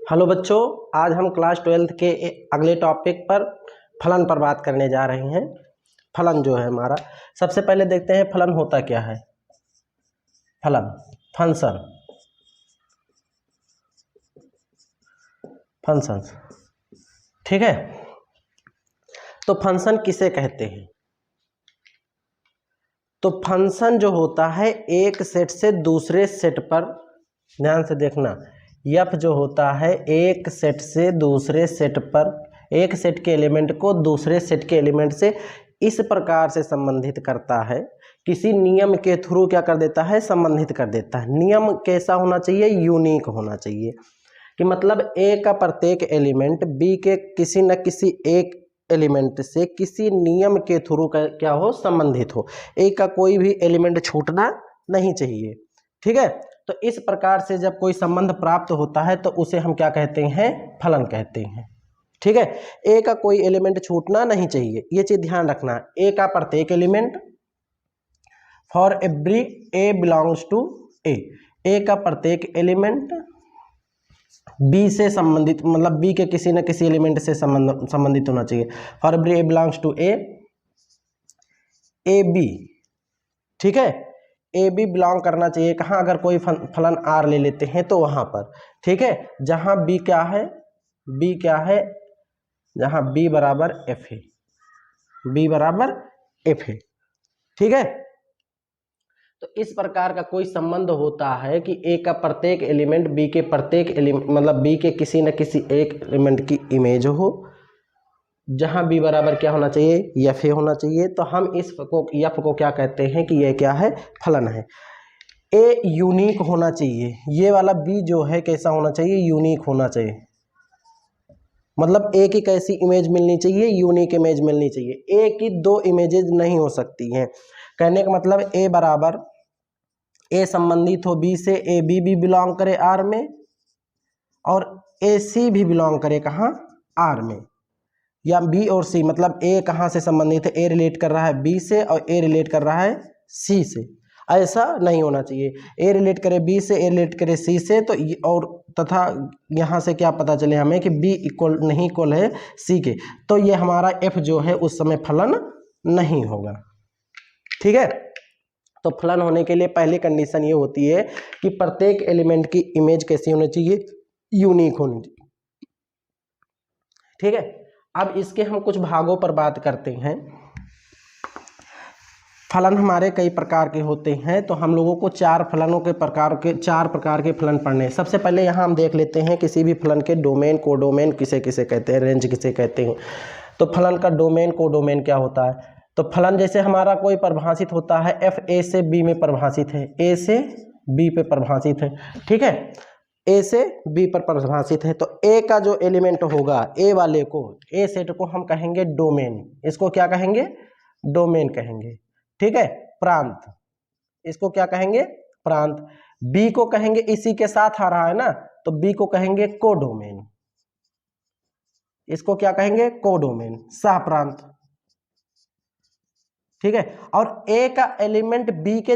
Hello बच्चों, आज हम क्लास 12th के अगले टॉपिक पर फलन पर बात करने जा रहे हैं। फलन जो है हमारा, सबसे पहले देखते हैं फलन होता क्या है। फलन फंक्शन, फंक्शंस, ठीक है। तो फंक्शन किसे कहते हैं? तो फंक्शन जो होता है एक सेट से दूसरे सेट पर, ध्यान से देखना, एफ जो होता है एक सेट से दूसरे सेट पर, एक सेट के एलिमेंट को दूसरे सेट के एलिमेंट से इस प्रकार से संबंधित करता है, किसी नियम के थ्रू क्या कर देता है, संबंधित कर देता है। नियम कैसा होना चाहिए? यूनिक होना चाहिए, कि मतलब ए का प्रत्येक एलिमेंट बी के किसी न किसी एक एलिमेंट से किसी नियम के थ्रू क्या हो, संबंधित हो। ए का कोई भी एलिमेंट छूटना नहीं चाहिए, ठीक है। तो इस प्रकार से जब कोई संबंध प्राप्त होता है तो उसे हम क्या कहते हैं? फलन कहते हैं, ठीक है। ए का कोई एलिमेंट छूटना नहीं चाहिए, ये चीज ध्यान रखना। ए का प्रत्येक element, for every A belongs to A का प्रत्येक एलिमेंट बी से संबंधित, मतलब बी के किसी न किसी एलिमेंट से संबंधित होना चाहिए। For every A belongs to a b, ठीक है। ए बी बिलोंग करना चाहिए कहाँ? अगर कोई फलन आर ले लेते हैं तो वहां पर, ठीक है, जहां बी क्या है, बी क्या है, जहां बी बराबर एफ है, बी बराबर एफ है, ठीक है। तो इस प्रकार का कोई संबंध होता है कि ए का प्रत्येक एलिमेंट बी के प्रत्येक एलिमेंट, मतलब बी के किसी न किसी एक एलिमेंट की इमेज हो, जहां बी बराबर क्या होना चाहिए, एफ ए होना चाहिए। तो हम इस एफ को क्या कहते हैं कि यह क्या है? फलन है। ए यूनिक होना चाहिए, ये वाला बी जो है कैसा होना चाहिए? यूनिक होना चाहिए, मतलब ए की कैसी इमेज मिलनी चाहिए? यूनिक इमेज मिलनी चाहिए। ए की दो इमेजेस नहीं हो सकती हैं। कहने का मतलब ए बराबर, ए संबंधित हो बी से, ए बी भी बिलोंग करे आर में, और ए सी भी बिलोंग करे कहाँ? आर में। या बी और सी, मतलब ए कहाँ से संबंधित है? ए रिलेट कर रहा है बी से और ए रिलेट कर रहा है सी से। ऐसा नहीं होना चाहिए। ए रिलेट करे बी से, ए रिलेट करे सी से, तो और तथा यहाँ से क्या पता चले हमें कि बी इक्वल नहीं इक्वल है सी के, तो ये हमारा एफ जो है उस समय फलन नहीं होगा, ठीक है। तो फलन होने के लिए पहली कंडीशन ये होती है कि प्रत्येक एलिमेंट की इमेज कैसी होनी चाहिए? यूनिक होनी चाहिए, ठीक है। अब इसके हम कुछ भागों पर बात करते हैं। फलन हमारे कई प्रकार के होते हैं, तो हम लोगों को चार प्रकार के फलन पढ़ने हैं। सबसे पहले यहाँ हम देख लेते हैं किसी भी फलन के डोमेन, कोडोमेन किसे किसे कहते हैं, रेंज किसे कहते हैं। तो फलन का डोमेन, कोडोमेन क्या होता है? तो फलन जैसे हमारा कोई परिभाषित होता है, एफ ए से बी में परिभाषित है, ए से बी पे परिभाषित है, ठीक है, ए से बी पर परिभाषित है। तो ए का जो एलिमेंट होगा, ए वाले को, ए सेट को हम कहेंगे डोमेन। इसको क्या कहेंगे? डोमेन कहेंगे, ठीक है। प्रांत, इसको क्या कहेंगे? प्रांत। बी को कहेंगे, इसी के साथ आ रहा है ना, तो बी को कहेंगे कोडोमेन। इसको क्या कहेंगे? कोडोमेन, सह प्रांत, ठीक है। और ए का एलिमेंट बी के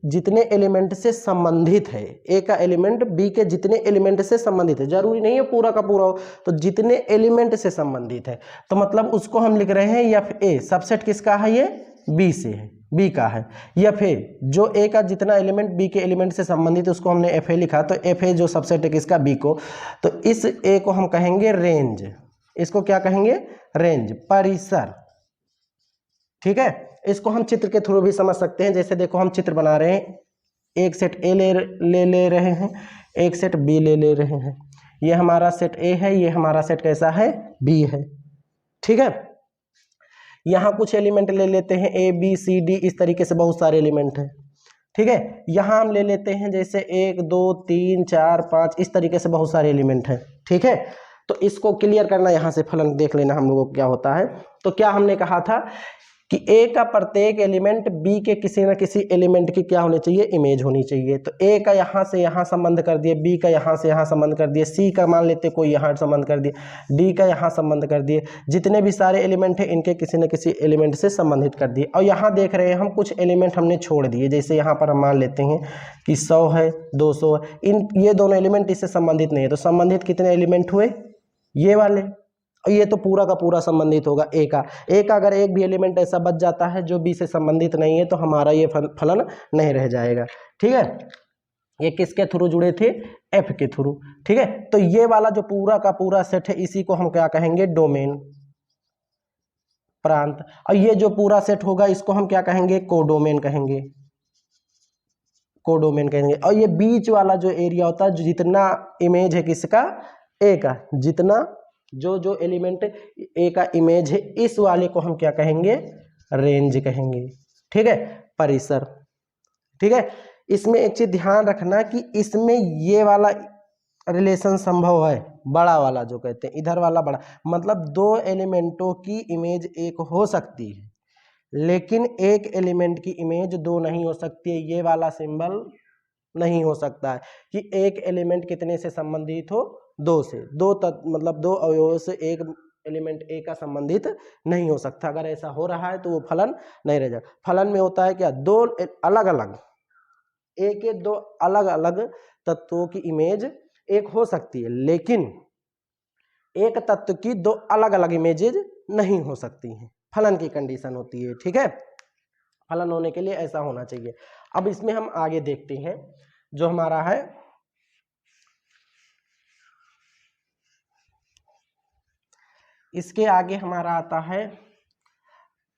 जितने एलिमेंट से संबंधित है, ए का एलिमेंट बी के जितने एलिमेंट से संबंधित है, जरूरी नहीं है पूरा का पूरा हो, तो जितने एलिमेंट से संबंधित है, तो मतलब उसको हम लिख रहे हैं एफ ए। सबसेट किसका है? ये बी से है, बी का है। एफ ए जो ए का जितना एलिमेंट बी के एलिमेंट से संबंधित है उसको हमने एफ ए लिखा, तो एफ ए जो सबसेट है किसका? बी को। तो इस ए को हम कहेंगे रेंज। इसको क्या कहेंगे? रेंज, परिसर, ठीक है। इसको हम चित्र के थ्रू भी समझ सकते हैं। जैसे देखो हम चित्र बना रहे हैं, एक सेट ए ले रहे हैं, एक सेट बी ले रहे हैं। ये हमारा सेट ए है, ये हमारा सेट कैसा है? बी है, ठीक है। यहाँ कुछ एलिमेंट ले लेते हैं, ए बी सी डी, इस तरीके से बहुत सारे एलिमेंट हैं, ठीक है। यहाँ हम ले लेते हैं जैसे 1 2 3 4 5, इस तरीके से बहुत सारे एलिमेंट हैं, ठीक है। तो इसको क्लियर करना, यहाँ से फलन देख लेना हम लोगों को क्या होता है। तो क्या हमने कहा था? कि ए का प्रत्येक एलिमेंट बी के किसी न किसी एलिमेंट की क्या होनी चाहिए, इमेज होनी चाहिए। तो ए का यहाँ से यहाँ संबंध कर दिए, बी का यहाँ से यहाँ संबंध कर दिए, सी का मान लेते कोई यहाँ संबंध कर दिए, डी का यहाँ संबंध कर दिए, जितने भी सारे एलिमेंट है इनके किसी न किसी एलिमेंट से संबंधित कर दिए। और यहाँ देख रहे हैं हम कुछ एलिमेंट हमने छोड़ दिए, जैसे यहाँ पर हम मान लेते हैं कि 100 है, 200 है, ये दोनों एलिमेंट इससे संबंधित नहीं है। तो संबंधित कितने एलिमेंट हुए, ये वाले, और ये तो पूरा का पूरा संबंधित होगा ए का। अगर एक भी एलिमेंट ऐसा बच जाता है जो बी से संबंधित नहीं है तो हमारा ये फलन नहीं रह जाएगा। ठीक है, ये किसके थ्रू जुड़े थे, एफ के थ्रू। ठीक है, तो ये वाला जो पूरा का पूरा सेट है इसी को हम क्या कहेंगे, डोमेन, प्रांत। और ये जो पूरा सेट होगा इसको हम क्या कहेंगे, कोडोमेन कहेंगे, कोडोमेन कहेंगे। और ये बीच वाला जो एरिया होता है, जो जितना इमेज है किसका, ए का, जितना जो एलिमेंट ए का इमेज है इस वाले को हम क्या कहेंगे, रेंज कहेंगे। ठीक है, परिसर। ठीक है, इसमें एक चीज ध्यान रखना कि इसमें ये वाला रिलेशन संभव है, बड़ा वाला जो कहते हैं, इधर वाला बड़ा, मतलब दो एलिमेंटों की इमेज एक हो सकती है लेकिन एक एलिमेंट की इमेज दो नहीं हो सकती है। ये वाला सिंबल नहीं हो सकता है कि एक एलिमेंट कितने से संबंधित हो, दो से, मतलब दो अवयवों से एक एलिमेंट ए का संबंधित नहीं हो सकता। अगर ऐसा हो रहा है तो वो फलन नहीं रह जाएगा। फलन में होता है क्या, दो अलग अलग, ए के दो अलग अलग तत्वों की इमेज एक हो सकती है लेकिन एक तत्व की दो अलग अलग इमेजेज नहीं हो सकती हैं, फलन की कंडीशन होती है। ठीक है, फलन होने के लिए ऐसा होना चाहिए। अब इसमें हम आगे देखते हैं जो हमारा है इसके आगे हमारा आता है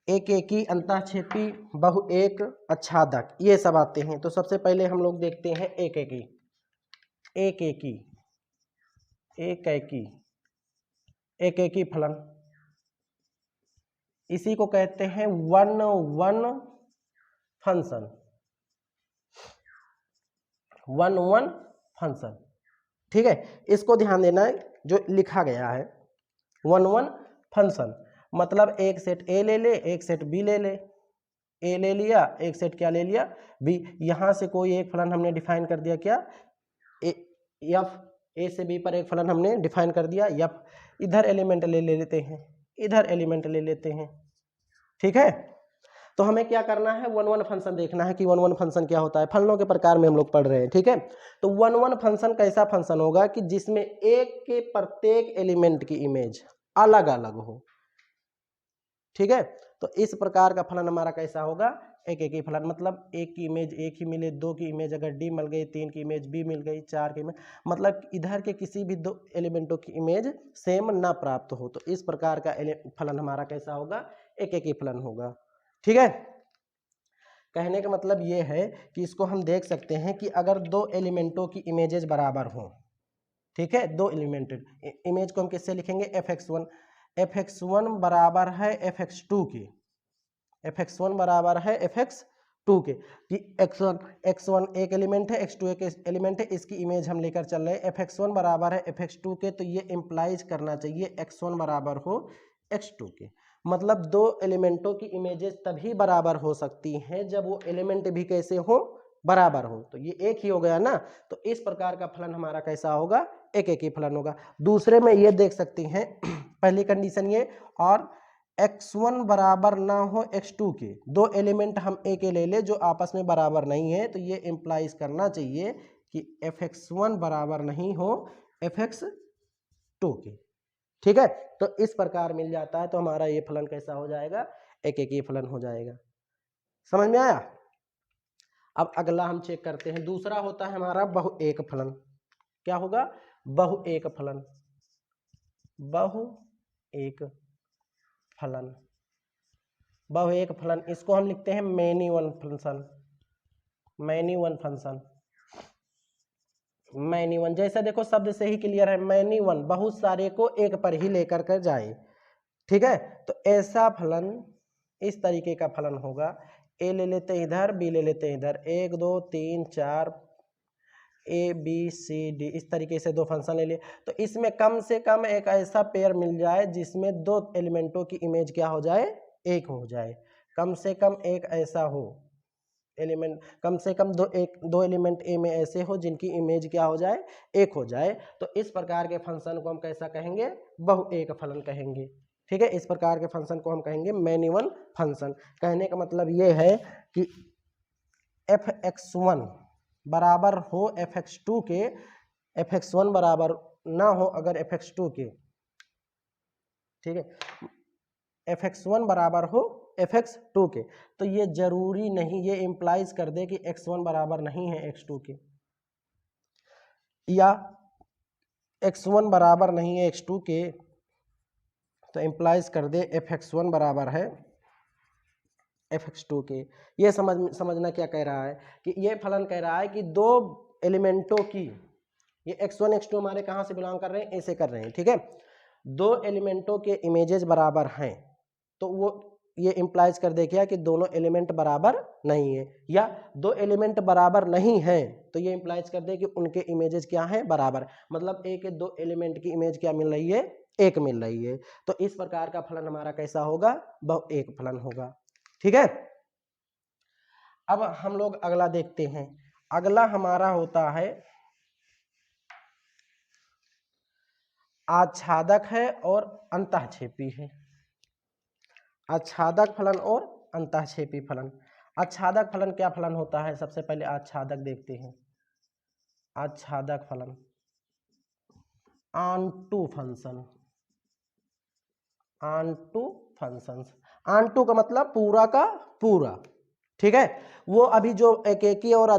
एक एकी, अंतःक्षेपी, बहु एक, आच्छादक, ये सब आते हैं। तो सबसे पहले हम लोग देखते हैं एक एकी। एक एकी, एक एकी, एक एकी फलन, इसी को कहते हैं one one function, one one function. ठीक है, इसको ध्यान देना है जो लिखा गया है, वन वन फंक्शन मतलब एक सेट ए ले ले, एक सेट बी ले ले, ए ले लिया, एक सेट क्या ले लिया, बी। यहां से कोई एक फलन हमने डिफाइन कर दिया, क्या, एफ, ए से बी पर एक फलन हमने डिफाइन कर दिया एफ। इधर एलिमेंट ले लेते हैं, इधर एलिमेंट ले लेते हैं। ठीक है, तो हमें क्या करना है, वन वन फंक्शन देखना है कि वन वन फंक्शन क्या होता है। फलनों के प्रकार में हम लोग पढ़ रहे हैं। ठीक है, तो वन वन फंक्शन कैसा फंक्शन होगा कि जिसमें एक के प्रत्येक एलिमेंट की इमेज अलग अलग हो। ठीक है, तो इस प्रकार का फलन हमारा कैसा होगा, एक एक ही फलन, मतलब एक की इमेज एक ही मिले, दो की इमेज अगर डी मिल गई, तीन की इमेज बी मिल गई, चार की इमेज, मतलब इधर के किसी भी दो एलिमेंटों की इमेज सेम ना प्राप्त हो। तो इस प्रकार का फलन हमारा कैसा होगा, एक एक ही फलन होगा। ठीक है, कहने का मतलब ये है कि इसको हम देख सकते हैं कि अगर दो एलिमेंटों की इमेजेस बराबर हों, ठीक है, दो एलिमेंट इमेज को हम किससे लिखेंगे, fx1, fx1 बराबर है fx2 के, fx1 बराबर है fx2 के, कि x1 एक एलिमेंट है, x2 एक एलिमेंट है, इसकी इमेज हम लेकर चल रहे हैं, fx1 बराबर है fx2 के, तो ये इंप्लाइज करना चाहिए x1 बराबर हो x2 के। मतलब दो एलिमेंटों की इमेजेस तभी बराबर हो सकती हैं जब वो एलिमेंट भी कैसे हो, बराबर हो। तो ये एक ही हो गया ना, तो इस प्रकार का फलन हमारा कैसा होगा, एक एक ही फलन होगा। दूसरे में ये देख सकते हैं पहली कंडीशन ये, और x1 बराबर ना हो x2 के, दो एलिमेंट हम एक ले ले जो आपस में बराबर नहीं है, तो ये इंप्लाइज करना चाहिए कि fx1 बराबर नहीं हो fx2 के। ठीक है, तो इस प्रकार मिल जाता है, तो हमारा ये फलन कैसा हो जाएगा, एक एक ही फलन हो जाएगा। समझ में आया। अब अगला हम चेक करते हैं, दूसरा होता है हमारा बहु एक फलन। क्या होगा, बहु एक फलन, बहु एक फलन, बहु एक फलन, इसको हम लिखते हैं many one function, many one function, many one. जैसा देखो शब्द से ही क्लियर है, मैनी वन, बहुत सारे को एक पर ही लेकर कर जाए। ठीक है, तो ऐसा फलन इस तरीके का फलन होगा, ए ले लेते हैं इधर, बी ले लेते हैं इधर, 1 2 3 4 ए बी सी डी, इस तरीके से दो फंक्शन ले लिए। तो इसमें कम से कम एक ऐसा पेयर मिल जाए जिसमें दो एलिमेंटों की इमेज क्या हो जाए, एक हो जाए। कम से कम एक ऐसा हो एलिमेंट, कम से कम दो एलिमेंट ए में ऐसे हो जिनकी इमेज क्या हो जाए, एक हो जाए, तो इस प्रकार के फंक्शन को हम कैसा कहेंगे, बहु एक फलन कहेंगे। ठीक है, इस प्रकार के फंक्शन को हम कहेंगे मैनी वन फंक्शन। कहने का मतलब ये है कि fx1 बराबर हो fx2 के, fx1 बराबर ना हो अगर fx2 के, ठीक है, fx1 बराबर हो fx2 के, तो ये जरूरी नहीं, ये इंप्लाइज कर दे कि x1 बराबर नहीं है x2 के, या x1 बराबर नहीं है x2 के, तो इंप्लाइज कर दे fx1 बराबर है fx2 के। ये समझना क्या कह रहा है कि ये फलन कह रहा है कि दो एलिमेंटों की, ये x1 x2 हमारे कहाँ से बिलोंग कर रहे हैं, ऐसे कर रहे हैं, ठीक है, दो एलिमेंटों के इमेजेस बराबर हैं, तो वो ये इंप्लाइज कर दे क्या कि दोनों एलिमेंट बराबर नहीं है, या दो एलिमेंट बराबर नहीं है तो ये इंप्लाइज कर दे कि उनके इमेजेस क्या हैं, बराबर, मतलब एक दो एलिमेंट की इमेज क्या मिल रही है, एक मिल रही है। तो इस प्रकार का फलन हमारा कैसा होगा, बहु एक फलन होगा। ठीक है, अब हम लोग अगला देखते हैं। अगला हमारा होता है आच्छादक है और अंतःक्षेपी है। आच्छादक फलन और अंतःक्षेपी फलन। आच्छादक फलन क्या फलन होता है, सबसे पहले आच्छादक देखते हैं। आच्छादक फलन onto function, onto functions, onto का मतलब पूरा का पूरा, ठीक है, वो अभी जो एक एक ही और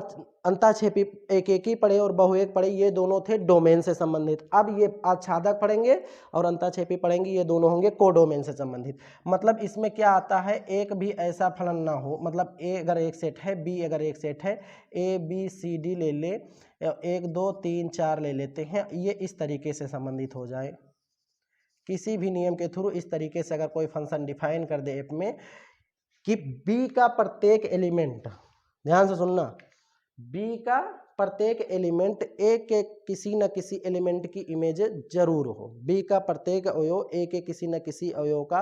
अंतःक्षेपी एक एक ही पढ़े और बहुएक पढ़े, ये दोनों थे डोमेन से संबंधित। अब ये आच्छादक पढ़ेंगे और अंतःक्षेपी पढ़ेंगे, ये दोनों होंगे कोडोमेन से संबंधित। मतलब इसमें क्या आता है, एक भी ऐसा फलन ना हो, मतलब ए अगर एक सेट है, बी अगर एक सेट है, ए बी सी डी ले ले, 1 2 3 4 ले लेते हैं, ये इस तरीके से संबंधित हो जाए। किसी भी नियम के थ्रू इस तरीके से अगर कोई फंक्शन डिफाइन कर दे ऐप में कि बी का प्रत्येक एलिमेंट, ध्यान से सुनना, बी का प्रत्येक एलिमेंट ए के किसी न किसी एलिमेंट की इमेज जरूर हो, बी का प्रत्येक अवयव ए के किसी न किसी अवयव का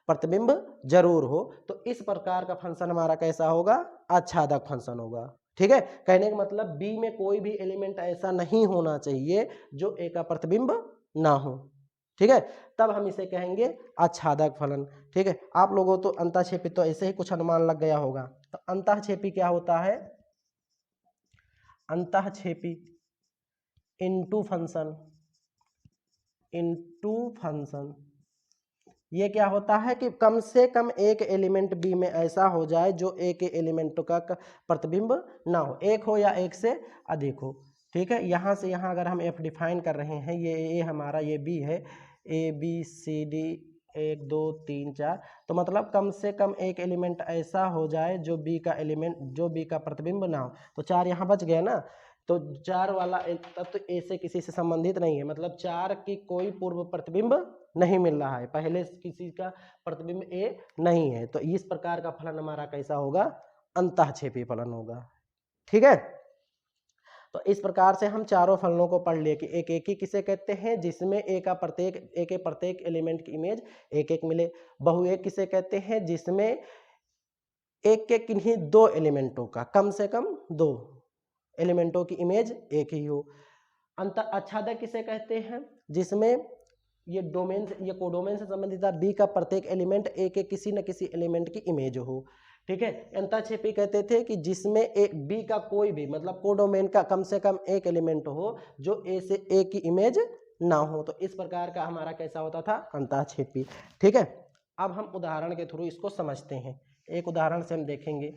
प्रतिबिंब जरूर हो, तो इस प्रकार का फंक्शन हमारा कैसा होगा, आच्छादक फंक्शन होगा। ठीक है, कहने का मतलब बी में कोई भी एलिमेंट ऐसा नहीं होना चाहिए जो ए का प्रतिबिंब ना हो। ठीक है, तब हम इसे कहेंगे आच्छादक फलन। ठीक है, आप लोगों तो अंतःक्षेपी तो ऐसे ही कुछ अनुमान लग गया होगा। तो अंतःक्षेपी क्या होता है, अंतःक्षेपी इनटू फंक्शन, इनटू फंक्शन, ये क्या होता है कि कम से कम एक एलिमेंट बी में ऐसा हो जाए जो ए के एलिमेंट का प्रतिबिंब ना हो, एक हो या एक से अधिक हो। ठीक है, यहाँ से यहाँ अगर हम एफ डिफाइन कर रहे हैं, ये ए हमारा, ये बी है, ए बी सी डी 1 2 3 4, तो मतलब कम से कम एक एलिमेंट ऐसा हो जाए जो बी का एलिमेंट, जो बी का प्रतिबिंब ना हो। तो 4 यहाँ बच गया ना, तो 4 वाला तत्व ए से किसी से संबंधित नहीं है, मतलब 4 की कोई पूर्व प्रतिबिंब नहीं मिल रहा है, पहले किसी का प्रतिबिंब ए नहीं है, तो इस प्रकार का फलन हमारा कैसा होगा, अंतःक्षेपी फलन होगा। ठीक है, तो इस प्रकार से हम चारों फलनों को पढ़ लिए कि एक एक ही किसे कहते हैं, जिसमें ए का प्रत्येक, ए के प्रत्येक एलिमेंट की इमेज एक एक मिले। बहुएक किसे कहते हैं, जिसमें एक के किन्हीं दो एलिमेंटों का, कम से कम दो एलिमेंटों की इमेज एक ही हो। आच्छादक किसे कहते हैं, जिसमें ये डोमेन, ये कोडोमेन से संबंधित बी का प्रत्येक एलिमेंट ए के किसी न किसी एलिमेंट की इमेज हो। ठीक है, अंतःक्षेपी कहते थे कि जिसमें एक बी का कोई भी, मतलब कोडोमेन का कम से कम एक एलिमेंट हो जो ए से ए की इमेज ना हो, तो इस प्रकार का हमारा कैसा होता था, अंतःक्षेपी। ठीक है, अब हम उदाहरण के थ्रू इसको समझते हैं। एक उदाहरण से हम देखेंगे,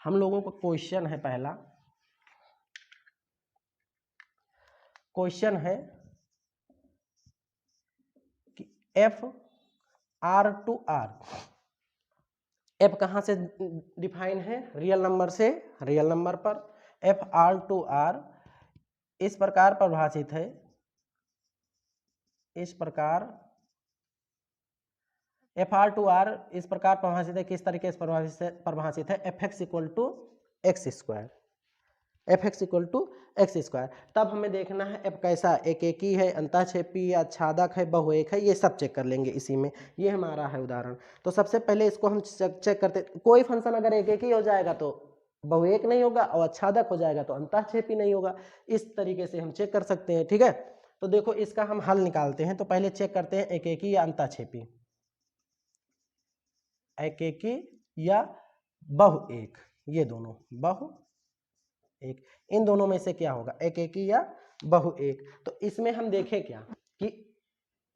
हम लोगों को क्वेश्चन है, पहला क्वेश्चन है कि f R to R, f कहाँ से डिफाइन है, रियल नंबर से रियल नंबर पर, एफ आर टू आर इस प्रकार परिभाषित है, इस प्रकार एफ आर टू आर इस प्रकार परिभाषित है, किस तरीके से परिभाषित है, f x equal to x square, f x equal to x square. तब हमें देखना है अब कैसा एकेकी है, अंतःक्षेपी या आच्छादक है, बहुएक है, ये सब चेक कर लेंगे इसी में। ये हमारा है उदाहरण। तो सबसे पहले इसको हम चेक करते, कोई फंक्शन अगर एकेकी हो जाएगा तो बहुएक नहीं होगा और आच्छादक हो जाएगा तो अंतःक्षेपी नहीं होगा। इस तरीके से हम चेक कर सकते हैं। ठीक है, तो देखो इसका हम हल निकालते हैं। तो पहले चेक करते हैं एकेकी या अंतःक्षेपी, एकेकी या बहुएक, ये दोनों बहुएक, इन दोनों में से क्या होगा, एकेकी या बहुएक। तो इसमें हम देखें क्या कि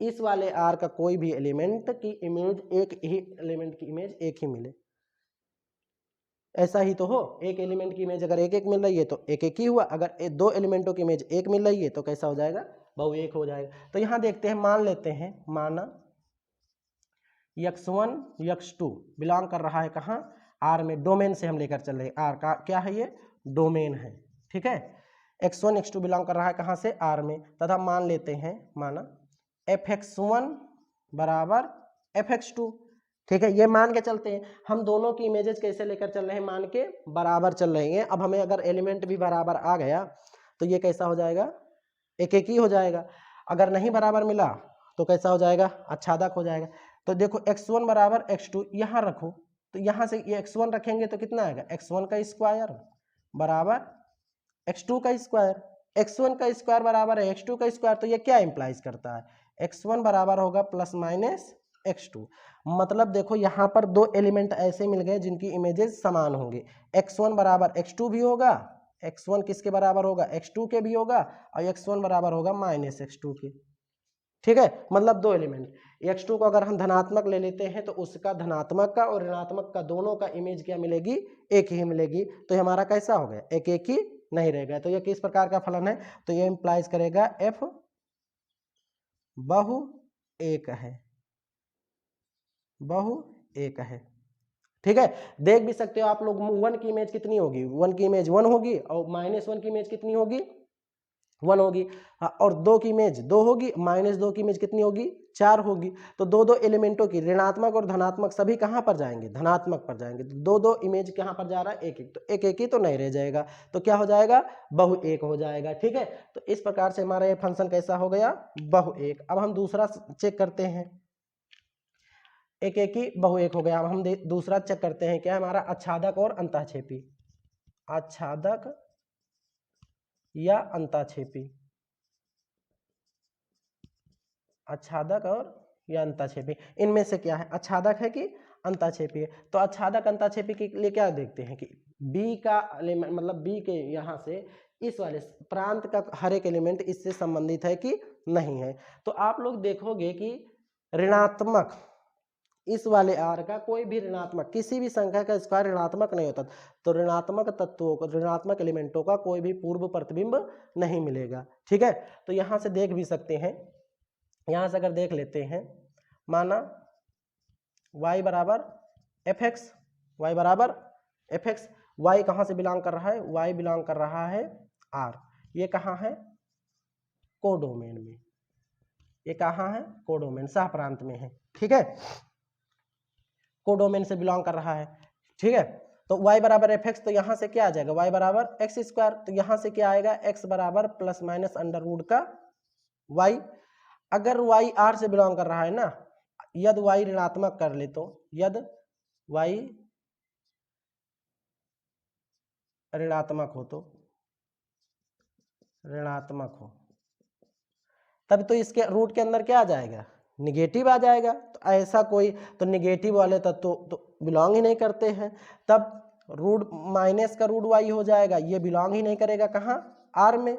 इस वाले आर का कोई भी एलिमेंट की इमेज एक ही एलिमेंट की इमेज एक ही मिले, ऐसा ही तो हो। एक एलिमेंट की इमेज अगर एक एक मिल रही है तो एक एक ही हुआ, अगर दो एलिमेंटों की इमेज एक मिल रही है तो कैसा हो जाएगा, बहुएक हो जाएगा। तो यहां देखते हैं, मान लेते हैं, माना x1 x2 बिलोंग कर रहा है कहाँ, आर में। डोमेन से हम लेकर चल रहे हैं, आर का क्या है, ये डोमेन है। ठीक है, x1 x2 बिलोंग कर रहा है कहाँ से, आर में। तथा मान लेते हैं, माना fx1 बराबर fx2। ठीक है, ये मान के चलते हैं। हम दोनों की इमेजेस कैसे लेकर चल रहे हैं, मान के बराबर चल रहे हैं। अब हमें अगर एलिमेंट भी बराबर आ गया तो ये कैसा हो जाएगा, एक एक ही हो जाएगा। अगर नहीं बराबर मिला तो कैसा हो जाएगा, आच्छादक हो जाएगा। तो देखो x1 बराबर x2 यहाँ रखो, तो यहाँ से ये x1 रखेंगे तो कितना आएगा, x1 का स्क्वायर बराबर x2 का स्क्वायर। x1 का स्क्वायर बराबर है x2 का स्क्वायर। तो ये क्या इंप्लाइज करता है, x1 बराबर होगा प्लस माइनस x2। मतलब देखो यहाँ पर दो एलिमेंट ऐसे मिल गए जिनकी इमेजेस समान होंगे, x1 बराबर x2 भी होगा, x1 किसके बराबर होगा, x2 के भी होगा, और x1 बराबर होगा माइनस x2 के। ठीक है, मतलब दो एलिमेंट, x2 को अगर हम धनात्मक ले लेते हैं तो उसका धनात्मक का और ऋणात्मक का दोनों का इमेज क्या मिलेगी, एक ही मिलेगी। तो ये हमारा कैसा हो गया, एक एक ही नहीं रहेगा। तो ये किस प्रकार का फलन है, तो ये इंप्लाइज करेगा f बहु एक है, बहु एक है। ठीक है, देख भी सकते हो आप लोग, 1 की इमेज कितनी होगी, 1 की इमेज 1 होगी, और -1 की इमेज कितनी होगी, 1 होगी। और 2 की इमेज 2 होगी, -2 की इमेज कितनी होगी, 4 होगी। तो दो दो एलिमेंटों की ऋणात्मक और धनात्मक सभी कहां पर जाएंगे, धनात्मक पर जाएंगे। तो दो दो इमेज कहां पर जा रहा है, एक एक, तो एक एक ही तो नहीं रह जाएगा, तो क्या हो जाएगा, बहु एक हो जाएगा। ठीक है, तो इस प्रकार से हमारा ये फंक्शन कैसा हो गया, बहु एक। अब हम दूसरा चेक करते हैं, एक एक ही बहु एक हो गया। अब हम दूसरा चेक करते हैं, क्या हमारा आच्छादक और अंतःक्षेपी, आच्छादक या अंतःक्षेपी, आच्छादक और या अंतःक्षेपी, इनमें से क्या है, आच्छादक है कि अंतःक्षेपी है। तो आच्छादक अंतःक्षेपी के लिए क्या देखते हैं कि बी का एलिमेंट, मतलब बी के यहाँ से इस वाले प्रांत का हर एक एलिमेंट इससे संबंधित है कि नहीं है। तो आप लोग देखोगे कि ऋणात्मक इस वाले आर का कोई भी ऋणात्मक, किसी भी संख्या का स्क्वायर ऋणात्मक नहीं होता। तो ऋणात्मक तत्वों को, ऋणात्मक एलिमेंटों का कोई भी पूर्व प्रतिबिंब नहीं मिलेगा। ठीक है, तो यहां से देख भी सकते हैं, यहां से अगर देख लेते हैं, माना y बराबर एफ एक्स, वाई बराबर एफ एक्स, वाई कहां से बिलोंग कर रहा है, y बिलोंग कर रहा है r। ये कहां है, कोडोमेन में, ये कहां है, कोडोमेन, सह प्रांत में है। ठीक है, कोडोमेन से बिलोंग कर रहा है। ठीक है, तो y बराबर एफ एक्स, तो यहां से क्या आ जाएगा, y बराबर एक्स स्क्वायर। तो यहां से क्या आएगा, x बराबर प्लस माइनस अंडर रूट का y। अगर y r से बिलोंग कर रहा है ना, यदि y ऋणात्मक कर ले, तो यदि y ऋणात्मक हो, तो ऋणात्मक हो, तब तो इसके रूट के अंदर क्या आ जाएगा, निगेटिव आ जाएगा। तो ऐसा कोई, तो निगेटिव वाले तत्व तो बिलोंग ही नहीं करते हैं, तब रूट माइनस का रूट वाई हो जाएगा, ये बिलोंग ही नहीं करेगा कहाँ, आर में।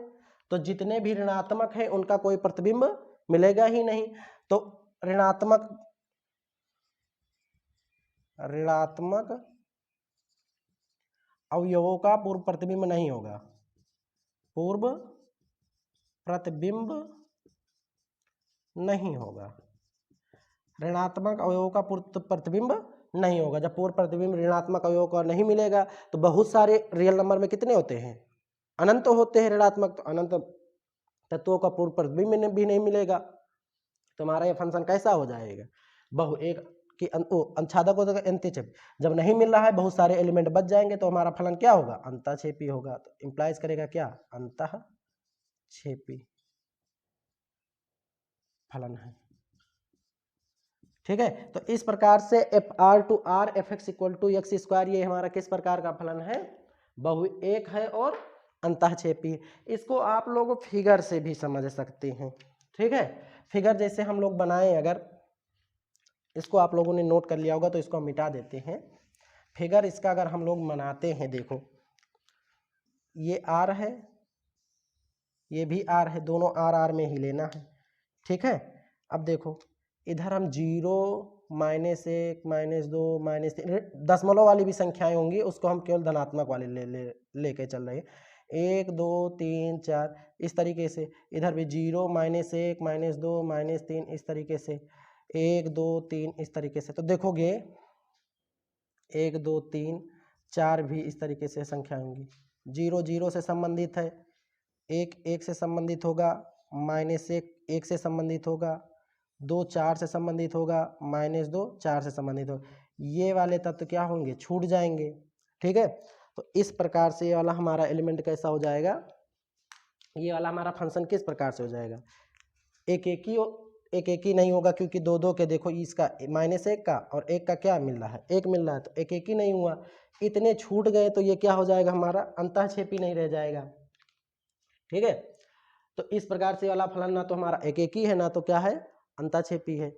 तो जितने भी ऋणात्मक है उनका कोई प्रतिबिंब मिलेगा ही नहीं। तो ऋणात्मक अवयवों का पूर्व प्रतिबिंब नहीं होगा, पूर्व प्रतिबिंब नहीं होगा, ऋणात्मक अवयवों का पूर्व प्रतिबिंब नहीं होगा। जब पूर्व प्रतिबिंब ऋणात्मक अवयवों का नहीं मिलेगा तो बहुत सारे रियल नंबर में कितने होते हैं, अनंत होते हैं ऋणात्मक, तो अनंत तत्वों का पूर्व प्रतिबिंब भी नहीं मिलेगा। तो हमारा ये फंक्शन कैसा हो जाएगा, बहु एक। कि अंतःछेदक हो जाएगा अंत्यछेपी। जब नहीं मिल रहा है, बहुत सारे एलिमेंट बच जाएंगे, तो हमारा फलन क्या होगा, अंतःछेपी होगा। तो इंप्लाइज करेगा क्या, अंतःछेपी फलन है। ठीक है, तो इस प्रकार से f R to R f x equal to x square, ये हमारा किस प्रकार का फलन है, बहु एक है और अंतःछेपी। इसको आप लोग फिगर से भी समझ सकते हैं। ठीक है, फिगर जैसे हम लोग बनाएं, अगर इसको आप लोगों ने नोट कर लिया होगा तो इसको हम मिटा देते हैं। फिगर इसका अगर हम लोग बनाते हैं, देखो ये आर है, ये भी आर है, दोनों आर आर में ही लेना है। ठीक है, अब देखो इधर हम 0 -1 -2 -3 दशमलव वाली भी संख्याएं होंगी, उसको हम केवल धनात्मक वाले लेके चल रहे हैं। 1 2 3 4 इस तरीके से, इधर भी 0 -1 -2 -3 इस तरीके से, 1 2 3 इस तरीके से। तो देखोगे 1 2 3 4 भी इस तरीके से संख्या होंगी। 0 0 से संबंधित है, 1 1 से संबंधित होगा, -1 1 से संबंधित होगा, 2 4 से संबंधित होगा, -2 4 से संबंधित होगा। ये वाले तत्व क्या होंगे, छूट जाएंगे। ठीक है, तो इस प्रकार से ये वाला हमारा एलिमेंट कैसा हो जाएगा, ये वाला हमारा फंक्शन किस प्रकार से हो जाएगा, एक एक ही नहीं होगा, क्योंकि दो दो के देखो, इसका -1 का और 1 का क्या मिल रहा है, 1 मिल रहा है, तो एक ही नहीं हुआ, इतने छूट गए, तो ये क्या हो जाएगा, हमारा अंतःछेपी नहीं रह जाएगा। ठीक है, तो इस प्रकार से वाला फलन ना तो हमारा एक ही है, ना तो क्या है, अंतःछेपी है।